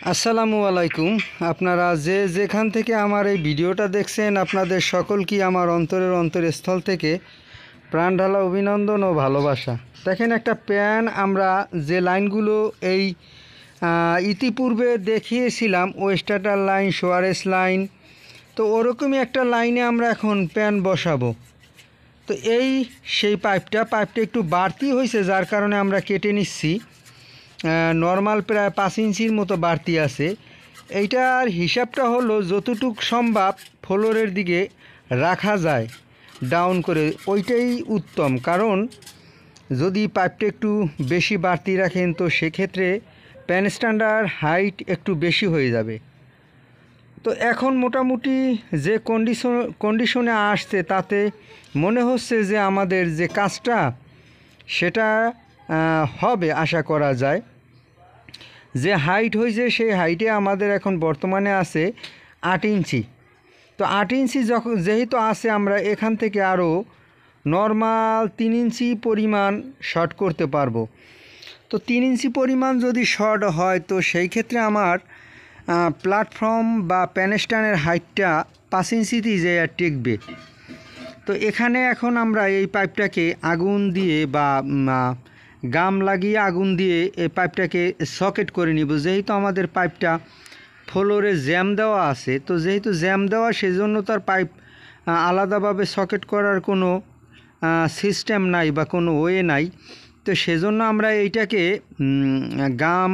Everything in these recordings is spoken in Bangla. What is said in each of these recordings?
আসসালামু আলাইকুম। আপনারা যে যেখান থেকে আমার এই ভিডিওটা দেখছেন আপনাদের সকলকে আমার অন্তরস্থল থেকে প্রাণ ঢালা অভিনন্দন ও ভালোবাসা। দেখেন একটা প্যান আমরা যে লাইনগুলো এই ইতিপূর্বে দেখিয়েছিলাম, ওয়েস্টার্টার লাইন, সোয়ারেস লাইন, তো ওরকমই একটা লাইনে আমরা এখন প্যান বসাবো। তো সেই পাইপটা একটু বাড়তি হয়েছে, যার কারণে আমরা কেটে নিচ্ছি। নর্মাল প্রায় 5 ইঞ্চির মতো বাড়তি আছে। এইটার হিসাবটা হলো যতটুক সম্ভব ফ্লোরের দিকে রাখা যায় ডাউন করে, ওইটাই উত্তম। কারণ যদি পাইপটা একটু বেশি বাড়তি রাখেন তো সেক্ষেত্রে প্যান স্ট্যান্ডার হাইট একটু বেশি হয়ে যাবে। তো এখন মোটামুটি যে কন্ডিশনে আসছে তাতে মনে হচ্ছে যে আমাদের যে কাজটা সেটা হবে আশা করা যায়। যে হাইট হয়েছে সেই হাইটে আমাদের এখন বর্তমানে আছে 8 ইঞ্চি। তো 8 ইঞ্চি যেহেতু আছে, আমরা এখান থেকে আরও নর্মাল 3 ইঞ্চি পরিমাণ শর্ট করতে পারবো। তো 3 ইঞ্চি পরিমাণ যদি শর্ট হয় তো সেই ক্ষেত্রে আমার প্ল্যাটফর্ম বা প্যানেস্টানের হাইটটা 5 ইঞ্চিতেই যে টিকবে। তো এখানে এখন আমরা এই পাইপটাকে আগুন দিয়ে বা গাম লাগিয়ে আগুন দিয়ে এই পাইপটাকে সকেট করে নিব। যেহেতু আমাদের পাইপটা ফ্লোরে জ্যাম দেওয়া আছে, তো যেহেতু জ্যাম দেওয়া সেজন্য তার পাইপ আলাদাভাবে সকেট করার কোনো সিস্টেম নাই বা কোনো ওয়ে নাই। তো সেজন্য আমরা এইটাকে গাম,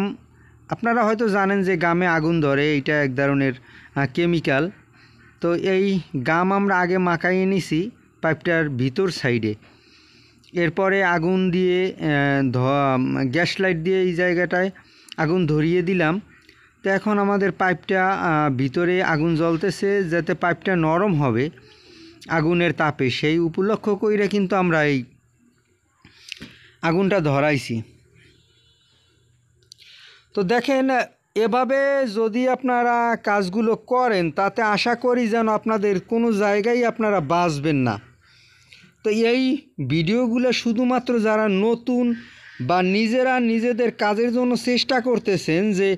আপনারা হয়তো জানেন যে গামে আগুন ধরে, এইটা এক ধরনের কেমিক্যাল। তো এই গাম আমরা আগে মাখাইয়ে নিছি পাইপটার ভিতর সাইডে। এরপরে আগুন দিয়ে গ্যাস লাইট দিয়ে এই জায়গাটায় আগুন ধরিয়ে দিলাম। তো এখন আমাদের পাইপটা ভিতরে আগুন জ্বলতেছে, যাতে পাইপটা নরম হবে আগুনের তাপে, সেই উপলক্ষ কইরা কিন্তু আমরা এই আগুনটা ধরাইছি। তো দেখেন, এভাবে যদি আপনারা কাজগুলো করেন তাতে আশা করি যেন আপনাদের কোনো জায়গায় আপনারা বাঁচবেন না। তো এই ভিডিওগুলো শুধুমাত্র যারা নতুন বা নিজেরা নিজেদের কাজের জন্য চেষ্টা করতেছেন যে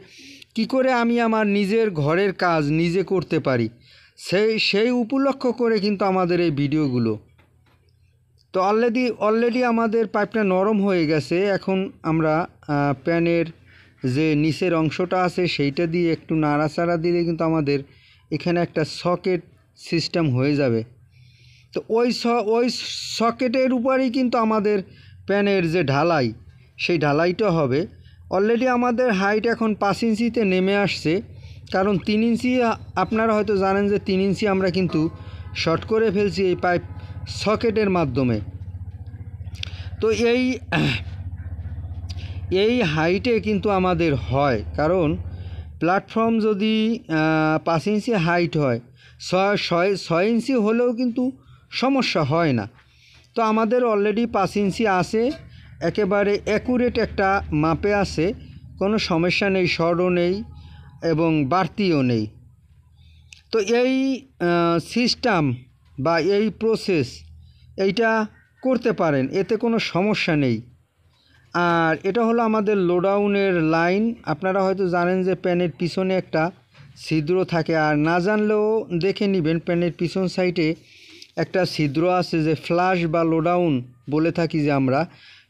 কি করে আমি আমার নিজের ঘরের কাজ নিজে করতে পারি, সেই উপলক্ষ করে কিন্তু আমাদের এই ভিডিওগুলো। তো অলরেডি আমাদের পাইপটা নরম হয়ে গেছে। এখন আমরা প্যানের যে নিচের অংশটা আছে সেইটা দিয়ে একটু নাড়াচাড়া দিলে কিন্তু আমাদের এখানে একটা সকেট সিস্টেম হয়ে যাবে। তো ওই সকেটের উপরেই কিন্তু আমাদের প্যানের যে ঢালাই, সেই ঢালাইটা হবে। অলরেডি আমাদের হাইট এখন 5 ইঞ্চিতে নেমে আসছে, কারণ 3 ইঞ্চি আপনারা হয়তো জানেন যে 3 ইঞ্চি আমরা কিন্তু শর্ট করে ফেলছি এই পাইপ সকেটের মাধ্যমে। তো এই হাইটে কিন্তু আমাদের হয়, কারণ প্ল্যাটফর্ম যদি 5 ইঞ্চি হাইট হয়, 6 ইঞ্চি হলেও কিন্তু সমস্যা হয় না। তো আমাদের অলরেডি 5 ইঞ্চি আছে, একেবারে অ্যাকুরেট একটা মাপে আছে, কোনো সমস্যা নেই, শর্টও নেই এবং বাড়তিও নেই। তো এই সিস্টেম বা এই প্রসেস এইটা করতে পারেন, এতে কোনো সমস্যা নেই। আর এটা হলো আমাদের লোডাউনের লাইন। আপনারা হয়তো জানেন যে প্যানের পিছনে একটা ছিদ্র থাকে, আর না জানলেও দেখে নেবেন প্যানের পিছন সাইডে একটা ছিদ্র আছে, যে ফ্লাশ বা লোডাউন বলে থাকি যে আমরা,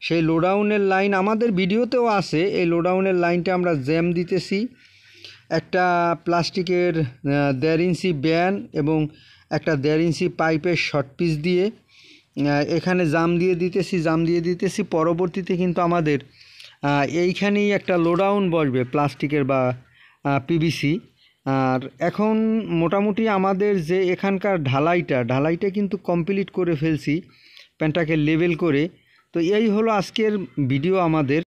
সেই লোডাউনের লাইন আমাদের ভিডিওতেও আছে। এই লোডাউনের লাইনটা আমরা জ্যাম দিতেছি একটা প্লাস্টিকের 1.5 ইঞ্চি ব্যান এবং একটা 1.5 ইঞ্চি পাইপের শর্ট পিস দিয়ে এখানে জাম দিয়ে দিতেছি। পরবর্তীতে কিন্তু আমাদের এইখানেই একটা লোডাউন বসবে প্লাস্টিকের বা পিভিসি। আর এখন মোটামুটি আমাদের যে এখানকার ঢালাইটা কিন্তু কমপ্লিট করে ফেলছি প্যানটাকে লেভেল করে। তো এই হলো আজকের ভিডিও আমাদের।